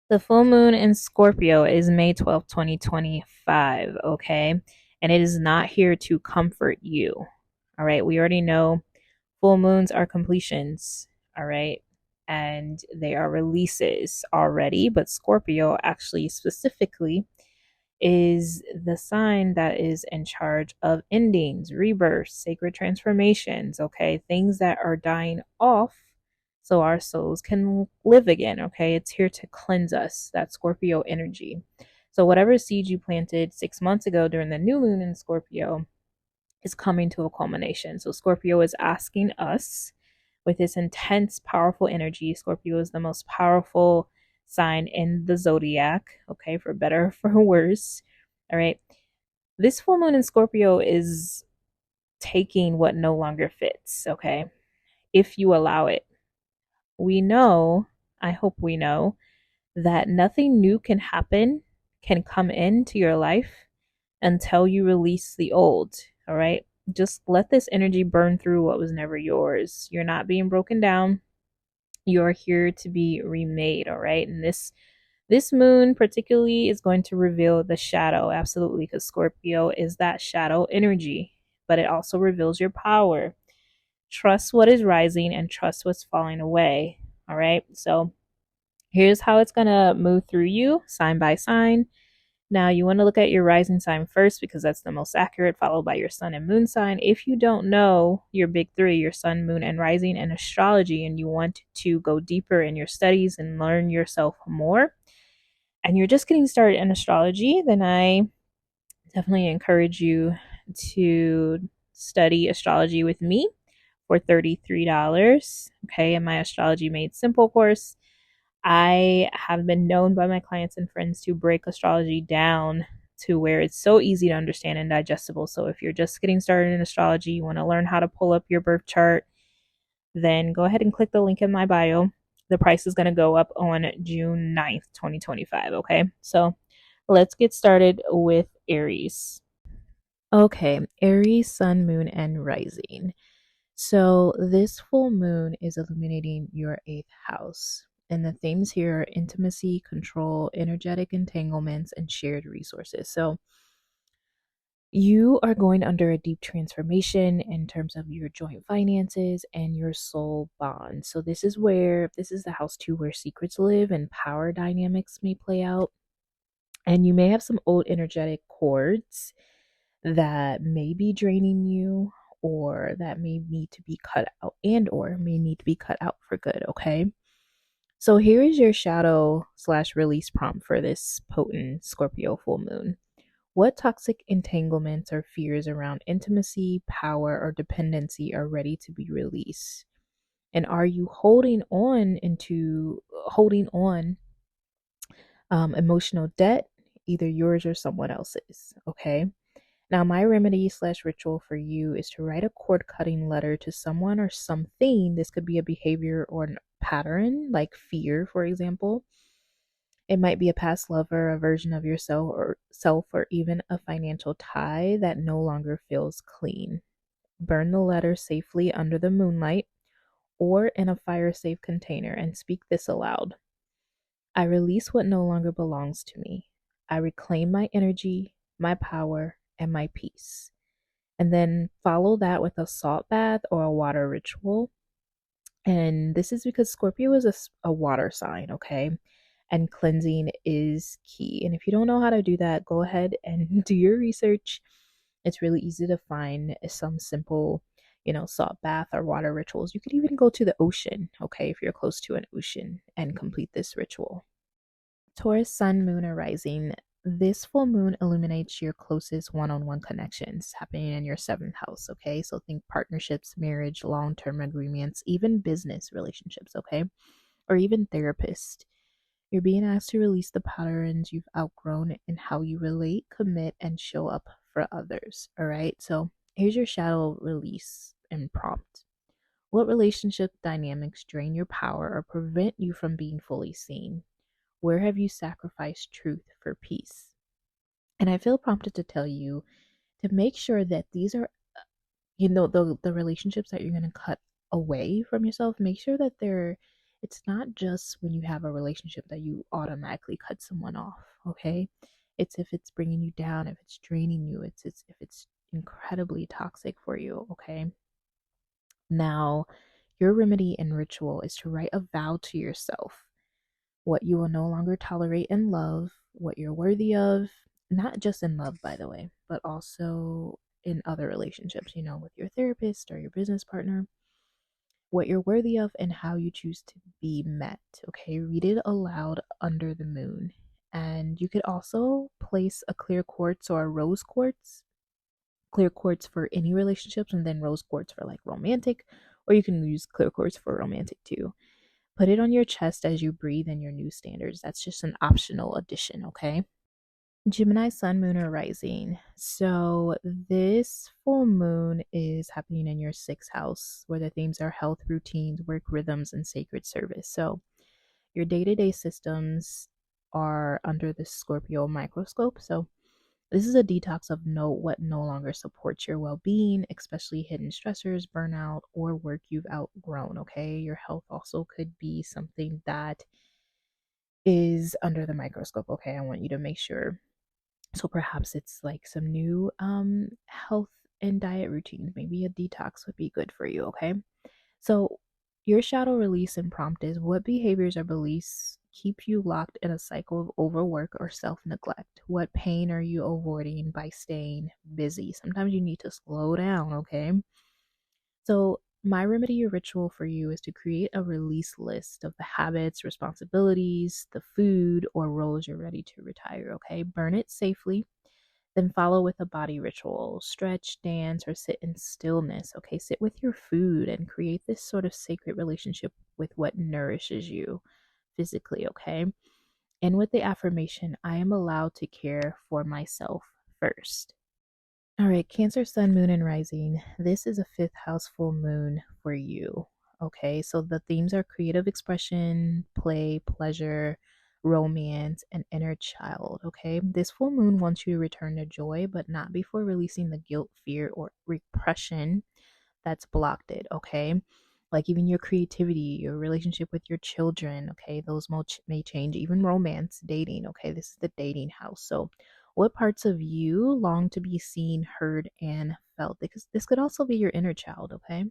The full moon in Scorpio is May 12th, 2025, okay? And it is not here to comfort you. All right? We already know full moons are completions, all right? And they are releases already, but Scorpio actually specifically is the sign that is in charge of endings, rebirths, sacred transformations, okay? Things that are dying off so our souls can live again, okay? It's here to cleanse us, that Scorpio energy. So, whatever seed you planted 6 months ago during the new moon in Scorpio is coming to a culmination. So, Scorpio is asking us with this intense, powerful energy. Scorpio is the most powerful sign in the zodiac, okay, for better or for worse. All right. This full moon in Scorpio is taking what no longer fits, okay, if you allow it. We know, I hope we know, that nothing new can come into your life until you release the old, all right? Just let this energy burn through what was never yours. You're not being broken down. You're here to be remade, all right? And this moon particularly is going to reveal the shadow, absolutely, because Scorpio is that shadow energy, but it also reveals your power. Trust what is rising and trust what's falling away, all right? So here's how it's going to move through you, sign by sign. Now, you want to look at your rising sign first because that's the most accurate, followed by your sun and moon sign. If you don't know your big three, your sun, moon, and rising in astrology, and you want to go deeper in your studies and learn yourself more, and you're just getting started in astrology, then I definitely encourage you to study astrology with me for $33. Okay, in my Astrology Made Simple course, I have been known by my clients and friends to break astrology down to where it's so easy to understand and digestible. So if you're just getting started in astrology, you want to learn how to pull up your birth chart, then go ahead and click the link in my bio. The price is going to go up on June 9th, 2025. Okay, so let's get started with Aries. Okay, Aries, sun, moon, and rising. So, this full moon is illuminating your eighth house. And the themes here are intimacy, control, energetic entanglements, and shared resources. So, you are going under a deep transformation in terms of your joint finances and your soul bond. So, this is the house too where secrets live and power dynamics may play out. And you may have some old energetic cords that may be draining you or that may need to be cut out and or may need to be cut out for good, okay? So here is your shadow slash release prompt for this potent Scorpio full moon. What toxic entanglements or fears around intimacy, power, or dependency are ready to be released? And are you holding on emotional debt, either yours or someone else's? Okay. Now, my remedy slash ritual for you is to write a cord cutting letter to someone or something. This could be a behavior or a pattern, like fear, for example. It might be a past lover, a version of yourself, or even a financial tie that no longer feels clean. Burn the letter safely under the moonlight or in a fire safe container and speak this aloud. I release what no longer belongs to me. I reclaim my energy, my power, and my peace. And then follow that with a salt bath or a water ritual. And this is because Scorpio is a water sign, okay? And cleansing is key. And if you don't know how to do that, go ahead and do your research. It's really easy to find some simple, salt bath or water rituals. You could even go to the ocean, okay, if you're close to an ocean and complete this ritual. Taurus, sun, moon, or rising. This full moon illuminates your closest one on one connections happening in your seventh house, okay? So think partnerships, marriage, long term agreements, even business relationships, okay? Or even therapist. You're being asked to release the patterns you've outgrown in how you relate, commit, and show up for others, all right? So here's your shadow release and prompt. What relationship dynamics drain your power or prevent you from being fully seen? Where have you sacrificed truth for peace? And I feel prompted to tell you to make sure that these are, the relationships that you're going to cut away from yourself, make sure that they're It's not just when you have a relationship that you automatically cut someone off, okay? It's if it's bringing you down, if it's draining you, it's if it's incredibly toxic for you, okay? Now, your remedy and ritual is to write a vow to yourself, what you will no longer tolerate in love, what you're worthy of, not just in love, by the way, but also in other relationships, with your therapist or your business partner, what you're worthy of and how you choose to be met. Okay, read it aloud under the moon. And you could also place a clear quartz or a rose quartz, clear quartz for any relationships, and then rose quartz for like romantic, or you can use clear quartz for romantic too. Put it on your chest as you breathe in your new standards. That's just an optional addition, okay? Gemini sun, moon, or rising. So, this full moon is happening in your sixth house, where the themes are health, routines, work rhythms, and sacred service. So, your day to day systems are under the Scorpio microscope. So, this is a detox of what no longer supports your well being, especially hidden stressors, burnout, or work you've outgrown. Okay. Your health also could be something that is under the microscope. Okay. I want you to make sure. So perhaps it's like some new health and diet routines. Maybe a detox would be good for you. Okay. So your shadow release and prompt is, what behaviors or beliefs keep you locked in a cycle of overwork or self neglect? What pain are you avoiding by staying busy? Sometimes you need to slow down, okay? So, my remedy or ritual for you is to create a release list of the habits, responsibilities, the food, or roles you're ready to retire, okay? Burn it safely, then follow with a body ritual, stretch, dance, or sit in stillness. Okay, sit with your food and create this sort of sacred relationship with what nourishes you physically. Okay, and with the affirmation, I am allowed to care for myself first. All right, Cancer, Sun, Moon, and Rising. This is a fifth house full moon for you. Okay, so the themes are creative expression, play, pleasure, romance, and inner child. Okay, this full moon wants you to return to joy, but not before releasing the guilt, fear, or repression that's blocked it. Okay, like even your creativity, your relationship with your children. Okay, those may change, even romance, dating. Okay, this is the dating house. So, what parts of you long to be seen, heard, and felt? Because this could also be your inner child. Okay,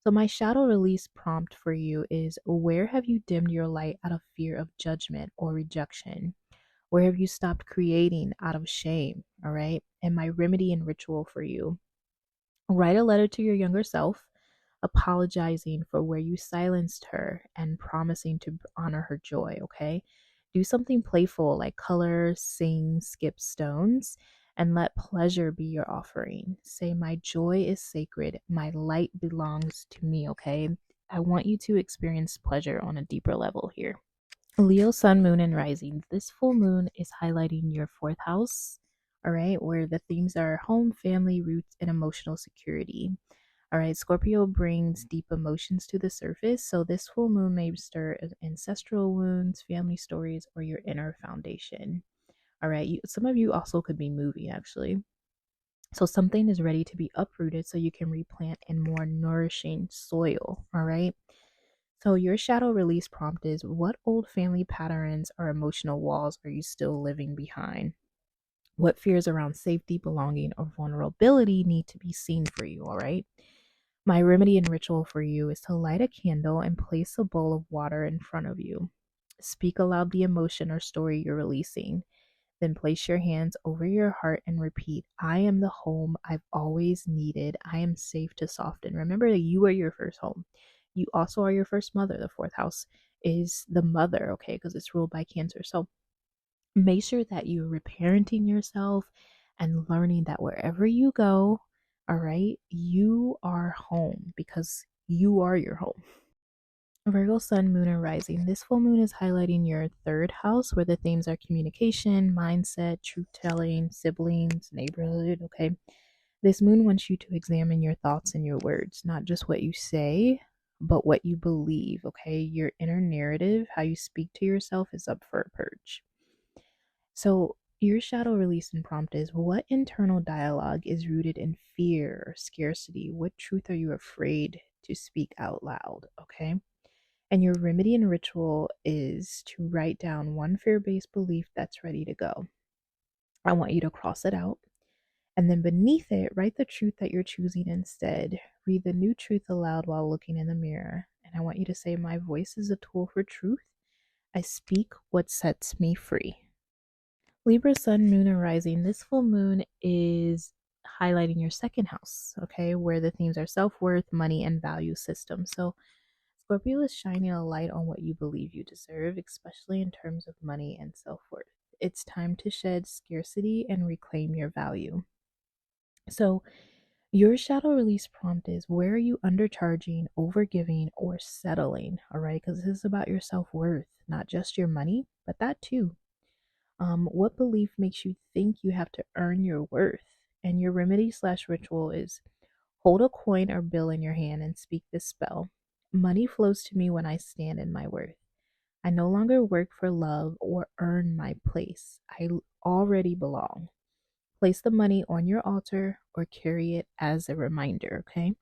so my shadow release prompt for you is, where have you dimmed your light out of fear of judgment or rejection? Where have you stopped creating out of shame? All right, and my remedy and ritual for you, write a letter to your younger self, apologizing for where you silenced her and promising to honor her joy, okay? Do something playful like color, sing, skip stones, and let pleasure be your offering. Say, my joy is sacred, my light belongs to me, okay? I want you to experience pleasure on a deeper level here. Leo, sun, moon, and rising. This full moon is highlighting your fourth house, all right, where the themes are home, family, roots, and emotional security. All right, Scorpio brings deep emotions to the surface, so this full moon may stir ancestral wounds, family stories, or your inner foundation. All right, some of you also could be moving actually. So something is ready to be uprooted so you can replant in more nourishing soil. All right. So your shadow release prompt is, what old family patterns or emotional walls are you still living behind? What fears around safety, belonging, or vulnerability need to be seen for you? All right. My remedy and ritual for you is to light a candle and place a bowl of water in front of you. Speak aloud the emotion or story you're releasing. Then place your hands over your heart and repeat, I am the home I've always needed. I am safe to soften. Remember that you are your first home. You also are your first mother. The fourth house is the mother, okay, because it's ruled by Cancer. So make sure that you're reparenting yourself and learning that wherever you go, all right, you are home because you are your home. Virgo, sun, moon, and rising. This full moon is highlighting your third house, where the themes are communication, mindset, truth telling, siblings, neighborhood. Okay. This moon wants you to examine your thoughts and your words, not just what you say, but what you believe. Okay. Your inner narrative, how you speak to yourself, is up for a purge. So, your shadow release and prompt is, what internal dialogue is rooted in fear or scarcity? What truth are you afraid to speak out loud? Okay. And your remedy and ritual is to write down one fear based belief that's ready to go. I want you to cross it out. And then beneath it, write the truth that you're choosing instead. Read the new truth aloud while looking in the mirror. And I want you to say, my voice is a tool for truth. I speak what sets me free. Libra, sun, moon, and rising. This full moon is highlighting your second house, okay, where the themes are self worth, money, and value system. So, Scorpio is shining a light on what you believe you deserve, especially in terms of money and self worth. It's time to shed scarcity and reclaim your value. So, your shadow release prompt is, where are you undercharging, overgiving, or settling? All right, because this is about your self worth, not just your money, but that too. What belief makes you think you have to earn your worth? And your remedy slash ritual is, hold a coin or bill in your hand and speak this spell. Money flows to me when I stand in my worth. I no longer work for love or earn my place. I already belong. Place the money on your altar or carry it as a reminder, okay?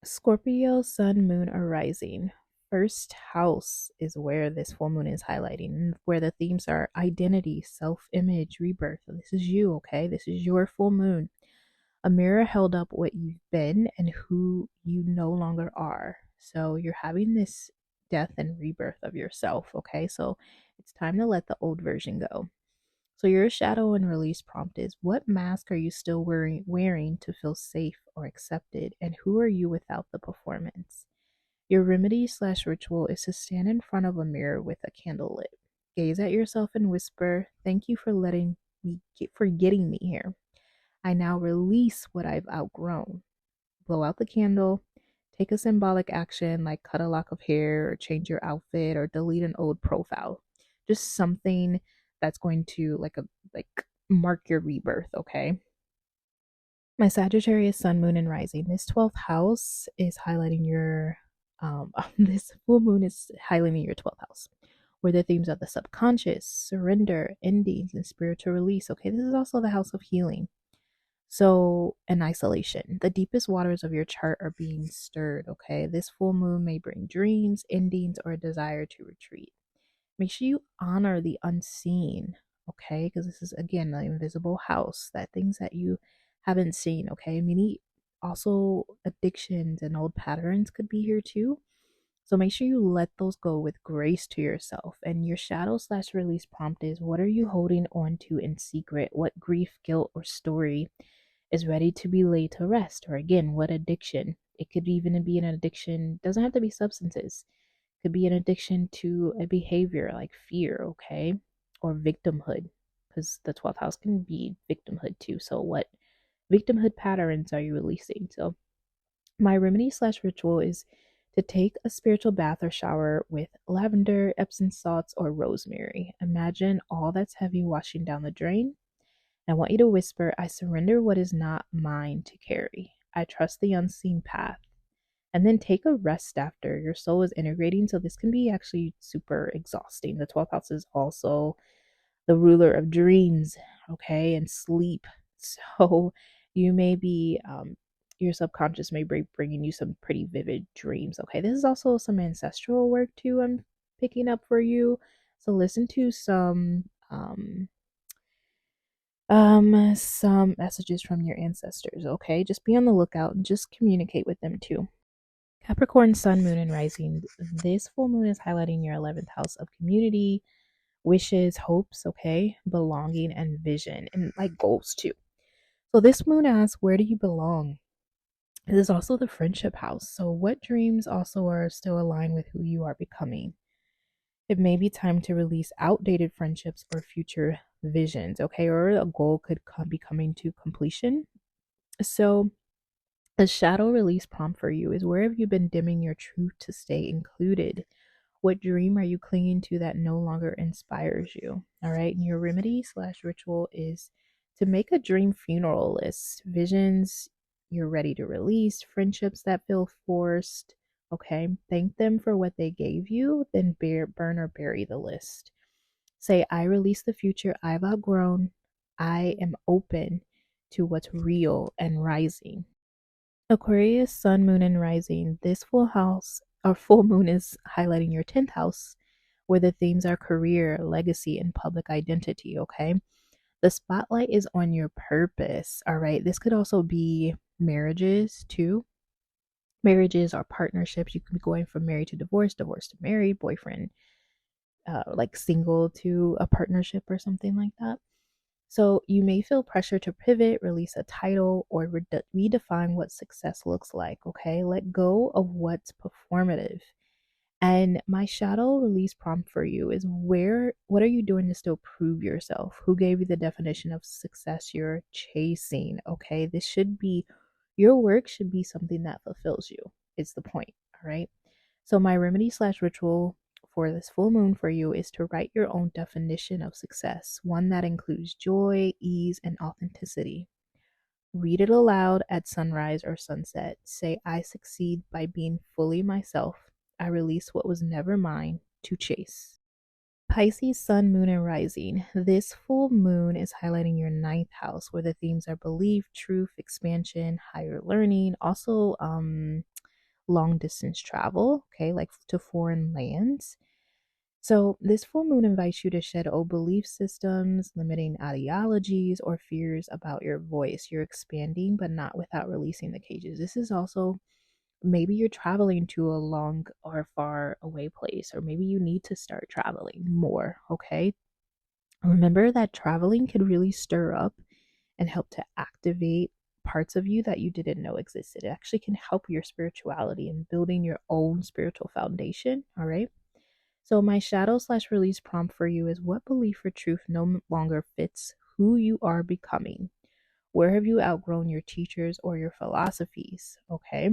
Scorpio, sun, moon, or rising. First house is where this full moon is highlighting, where the themes are identity, self image, rebirth. This is you, okay? This is your full moon. A mirror held up what you've been and who you no longer are. So you're having this death and rebirth of yourself, okay? So it's time to let the old version go. So your shadow and release prompt is, what mask are you still wearing to feel safe or accepted? And who are you without the performance? Your remedy slash ritual is to stand in front of a mirror with a candle lit. Gaze at yourself and whisper, thank you for getting me here. I now release what I've outgrown. Blow out the candle. Take a symbolic action like cut a lock of hair or change your outfit or delete an old profile. Just something that's going to like mark your rebirth, okay? My Sagittarius sun, moon, and rising. This 12th house is highlighting your this full moon is highlighting your 12th house, where the themes are the subconscious, surrender, endings, and spiritual release. Okay, this is also the house of healing. So, and isolation. The deepest waters of your chart are being stirred, okay? This full moon may bring dreams, endings, or a desire to retreat. Make sure you honor the unseen, okay? Because this is, again, the invisible house, that things that you haven't seen, okay? Many also addictions and old patterns could be here too. So make sure you let those go with grace to yourself. And your shadow slash release prompt is, what are you holding on to in secret? What grief, guilt, or story is ready to be laid to rest? Or again, what addiction? It could even be an addiction, doesn't have to be substances. It could be an addiction to a behavior like fear, okay? Or victimhood, because the 12th house can be victimhood too. So what victimhood patterns are you releasing? So my remedy slash ritual is to take a spiritual bath or shower with lavender, Epsom salts, or rosemary. Imagine all that's heavy washing down the drain. I want you to whisper, I surrender what is not mine to carry. I trust the unseen path. And then take a rest after. Your soul is integrating, so this can be actually super exhausting. The 12th house is also the ruler of dreams, okay, and sleep. So you may be, your subconscious may be bringing you some pretty vivid dreams, okay? This is also some ancestral work too, I'm picking up for you. So listen to some messages from your ancestors, okay? Just be on the lookout and just communicate with them too. Capricorn, sun, moon, and rising. This full moon is highlighting your 11th house of community, wishes, hopes, okay, belonging, and vision, and like goals too. So this moon asks, where do you belong? It is also the friendship house. So what dreams also are still aligned with who you are becoming? It may be time to release outdated friendships or future visions, okay? Or a goal could be coming to completion. So the shadow release prompt for you is, where have you been dimming your truth to stay included? What dream are you clinging to that no longer inspires you? All right. And your remedy slash ritual is to make a dream funeral list. Visions you're ready to release, friendships that feel forced. Okay. Thank them for what they gave you, then burn or bury the list. Say, I release the future I've outgrown. I am open to what's real and rising. Aquarius, sun, moon, and rising. This full house Our full moon is highlighting your 10th house, where the themes are career, legacy, and public identity, okay? The spotlight is on your purpose, all right? This could also be marriages too. Marriages are partnerships. You can be going from married to divorce, divorce to married, boyfriend, like single to a partnership or something like that. So you may feel pressure to pivot, release a title, or redefine what success looks like, okay? Let go of what's performative. And my shadow release prompt for you is what are you doing to still prove yourself? Who gave you the definition of success you're chasing? Okay, this should be your work should be something that fulfills you. It's the point, all right? So my remedy slash ritual for this full moon for you is to write your own definition of success, one that includes joy, ease, and authenticity. Read it aloud at sunrise or sunset. Say, I succeed by being fully myself. I release what was never mine to chase. Pisces, Sun, Moon, and Rising. This full moon is highlighting your ninth house, where the themes are belief, truth, expansion, higher learning, also long distance travel, okay, like to foreign lands. So, this full moon invites you to shed old belief systems, limiting ideologies, or fears about your voice. You're expanding, but not without releasing the cages. This is also maybe you're traveling to a long or far away place, or maybe you need to start traveling more. Okay. Remember that traveling could really stir up and help to activate parts of you that you didn't know existed. It actually can help your spirituality and building your own spiritual foundation. All right. So, my shadow slash release prompt for you is what belief or truth no longer fits who you are becoming? Where have you outgrown your teachers or your philosophies? Okay.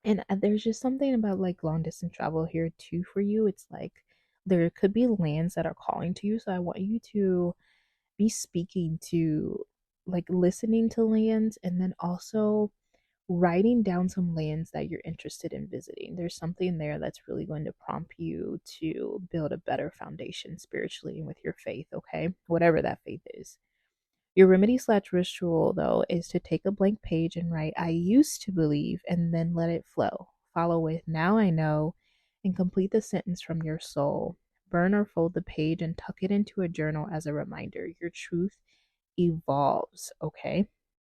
And there's just something about like long distance travel here too for you. It's like there could be lands that are calling to you. So, I want you to be speaking to, like, listening to lands, and then also writing down some lands that you're interested in visiting. There's something there that's really going to prompt you to build a better foundation spiritually and with your faith, okay? Whatever that faith is. Your remedy slash ritual, though, is to take a blank page and write, I used to believe, and then let it flow. Follow with, now I know, and complete the sentence from your soul. Burn or fold the page and tuck it into a journal as a reminder. Your truth evolves, okay?